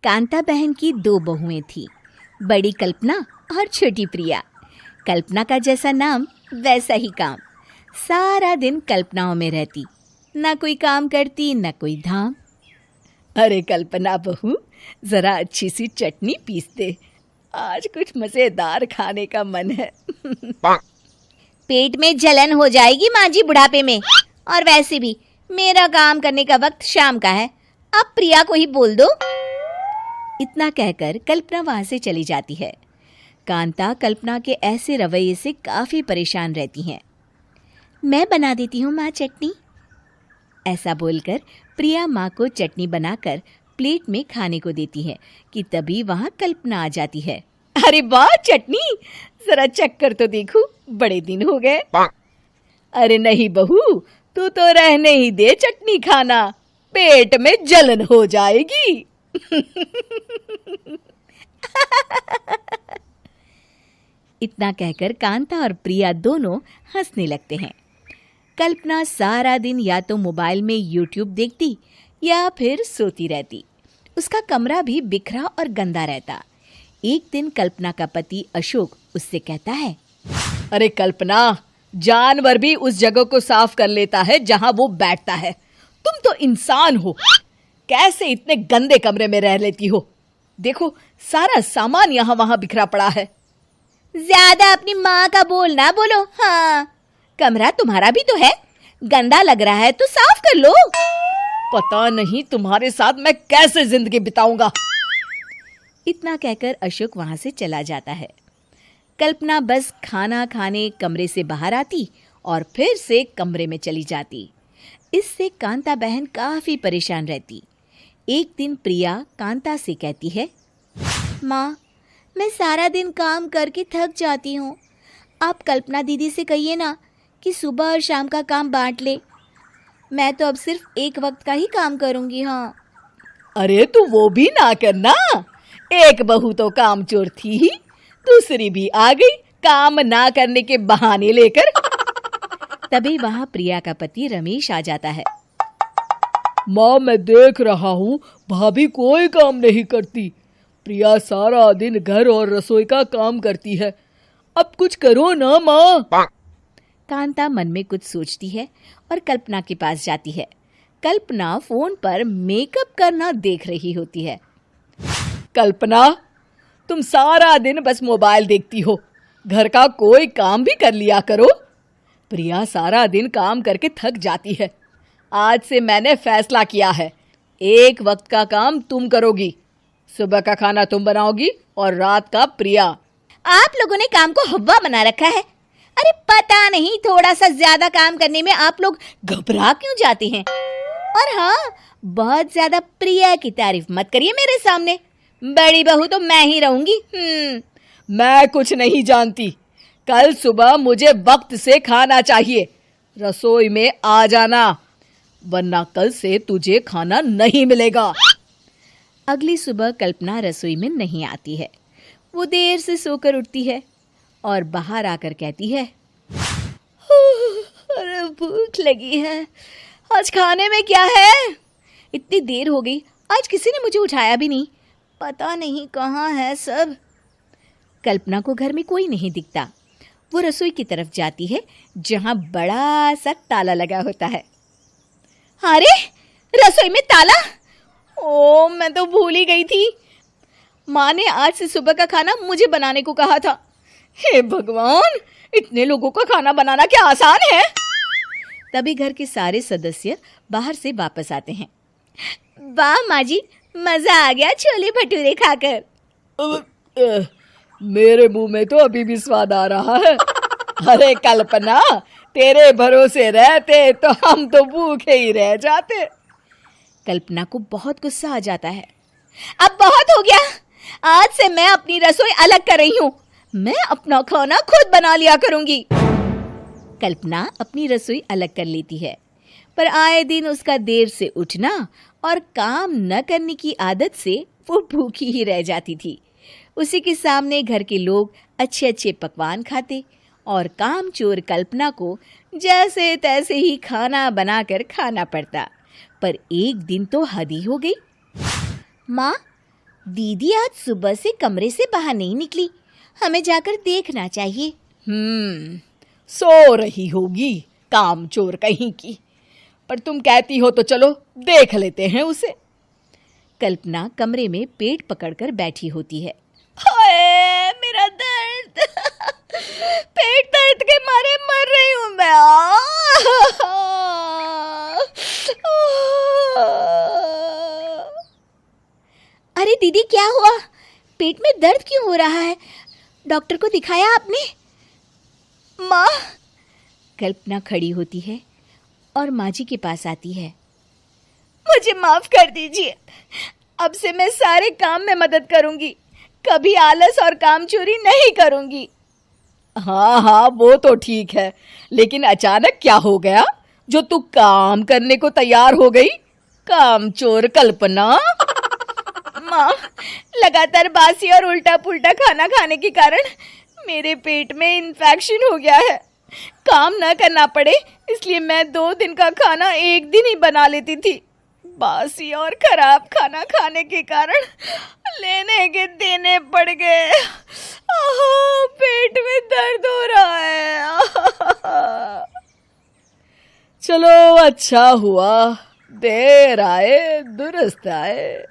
कांता बहन की दो बहुएं थीं, बड़ी कल्पना और छोटी प्रिया। कल्पना का जैसा नाम वैसा ही काम। सारा दिन कल्पनाओं में रहती, ना कोई काम करती ना कोई धाम। अरे कल्पना बहू, जरा अच्छी सी चटनी पीस दे, आज कुछ मजेदार खाने का मन है। पेट में जलन हो जाएगी माँ जी बुढ़ापे में, और वैसे भी मेरा काम करने का वक्त शाम का है, अब प्रिया को ही बोल दो। इतना कहकर कल्पना वहां से चली जाती है। कांता कल्पना के ऐसे रवैये से काफी परेशान रहती हैं। मैं बना देती हूँ माँ चटनी। ऐसा बोलकर प्रिया माँ को चटनी बनाकर प्लेट में खाने को देती है कि तभी वहां कल्पना आ जाती है। अरे वाह चटनी, जरा चख कर तो देखूं, बड़े दिन हो गए। अरे नहीं बहू, तू तो रहने ही दे चटनी खाना, पेट में जलन हो जाएगी। इतना कहकर कांता और प्रिया दोनों हंसने लगते हैं। कल्पना सारा दिन या तो मोबाइल में यूट्यूब देखती या फिर सोती रहती। उसका कमरा भी बिखरा और गंदा रहता। एक दिन कल्पना का पति अशोक उससे कहता है, अरे कल्पना, जानवर भी उस जगह को साफ कर लेता है जहां वो बैठता है, तुम तो इंसान हो, कैसे इतने गंदे कमरे में रह लेती हो? देखो सारा सामान यहाँ वहां बिखरा पड़ा है। ज्यादा अपनी माँ का बोल ना बोलो। हाँ, कमरा तुम्हारा भी तो है, गंदा लग रहा है तो साफ कर लो। पता नहीं तुम्हारे साथ मैं कैसे जिंदगी बिताऊंगा। इतना कहकर अशोक वहां से चला जाता है। कल्पना बस खाना खाने कमरे से बाहर आती और फिर से कमरे में चली जाती। इससे कांता बहन काफी परेशान रहती। एक दिन प्रिया कांता से कहती है, माँ, मैं सारा दिन काम करके थक जाती हूँ, आप कल्पना दीदी से कहिए ना कि सुबह और शाम का काम बांट ले। मैं तो अब सिर्फ एक वक्त का ही काम करूँगी। हाँ। अरे तू वो भी ना करना, एक बहू तो कामचोर थी ही, दूसरी भी आ गई काम ना करने के बहाने लेकर। तभी वहां प्रिया का पति रमेश आ जाता है। माँ, मैं देख रहा हूँ भाभी कोई काम नहीं करती, प्रिया सारा दिन घर और रसोई का काम करती है, अब कुछ करो ना माँ। कांता मन में कुछ सोचती है और कल्पना के पास जाती है। कल्पना फोन पर मेकअप करना देख रही होती है। कल्पना, तुम सारा दिन बस मोबाइल देखती हो, घर का कोई काम भी कर लिया करो। प्रिया सारा दिन काम करके थक जाती है। आज से मैंने फैसला किया है, एक वक्त का काम तुम करोगी, सुबह का खाना तुम बनाओगी और रात का प्रिया। आप लोगों ने काम को हवा बना रखा है। अरे पता नहीं थोड़ा सा ज्यादा काम करने में आप लोग घबरा क्यों जाते हैं। और हाँ, बहुत ज्यादा प्रिया की तारीफ मत करिए मेरे सामने, बड़ी बहू तो मैं ही रहूंगी। मैं कुछ नहीं जानती, कल सुबह मुझे वक्त से खाना चाहिए, रसोई में आ जाना, वरना कल से तुझे खाना नहीं मिलेगा। अगली सुबह कल्पना रसोई में नहीं आती है। वो देर से सोकर उठती है और बाहर आकर कहती है, अरे भूख लगी है, आज खाने में क्या है? इतनी देर हो गई, आज किसी ने मुझे उठाया भी नहीं, पता नहीं कहाँ है सब। कल्पना को घर में कोई नहीं दिखता। वो रसोई की तरफ जाती है जहां बड़ा सा ताला लगा होता है। अरे रसोई में ताला! ओ, मैं तो भूल ही गई थी। माँ ने आज से सुबह का खाना मुझे बनाने को कहा था। हे भगवान, इतने लोगों का खाना बनाना क्या आसान है? तभी घर के सारे सदस्य बाहर से वापस आते हैं। वाह माँ जी, मजा आ गया छोले भटूरे खाकर। मेरे मुंह में तो अभी भी स्वाद आ रहा है। अरे कल्पना, तेरे भरोसे रहते तो हम तो भूखे ही रह जाते। कल्पना को बहुत गुस्सा आ जाता है। अब बहुत हो गया, आज से मैं अपनी रसोई अलग कर रही हूँ, मैं अपना खाना खुद बना लिया करूंगी। कल्पना अपनी रसोई अलग कर लेती है, पर आए दिन उसका देर से उठना और काम न करने की आदत से वो भूखी ही रह जाती थी। उसी के सामने घर के लोग अच्छे अच्छे पकवान खाते और कामचोर कल्पना को जैसे तैसे ही खाना बनाकर खाना पड़ता। पर एक दिन तो हद ही हो गई। माँ, दीदी आज सुबह से कमरे से बाहर नहीं निकली, हमें जाकर देखना चाहिए। सो रही होगी कामचोर कहीं की, पर तुम कहती हो तो चलो देख लेते हैं उसे। कल्पना कमरे में पेट पकड़कर बैठी होती है। हाय मेरा दर्द, पेट दर्द के मारे मर रही हूँ मैं। अरे दीदी क्या हुआ, पेट में दर्द क्यों हो रहा है? डॉक्टर को दिखाया आपने? माँ, कल्पना खड़ी होती है और माँ जी के पास आती है। मुझे माफ कर दीजिए, अब से मैं सारे काम में मदद करूंगी, कभी आलस और काम चोरी नहीं करूंगी। हाँ हाँ वो तो ठीक है, लेकिन अचानक क्या हो गया जो तू काम करने को तैयार हो गई? कामचोर कल्पना। माँ, लगातार बासी और उल्टा पुल्टा खाना खाने के कारण मेरे पेट में इन्फेक्शन हो गया है। काम न करना पड़े इसलिए मैं 2 दिन का खाना एक दिन ही बना लेती थी। बासी और खराब खाना खाने के कारण लेने के देने पड़ गए। पेट में दर्द हो रहा है। चलो अच्छा हुआ, देर आए दुरुस्त आए।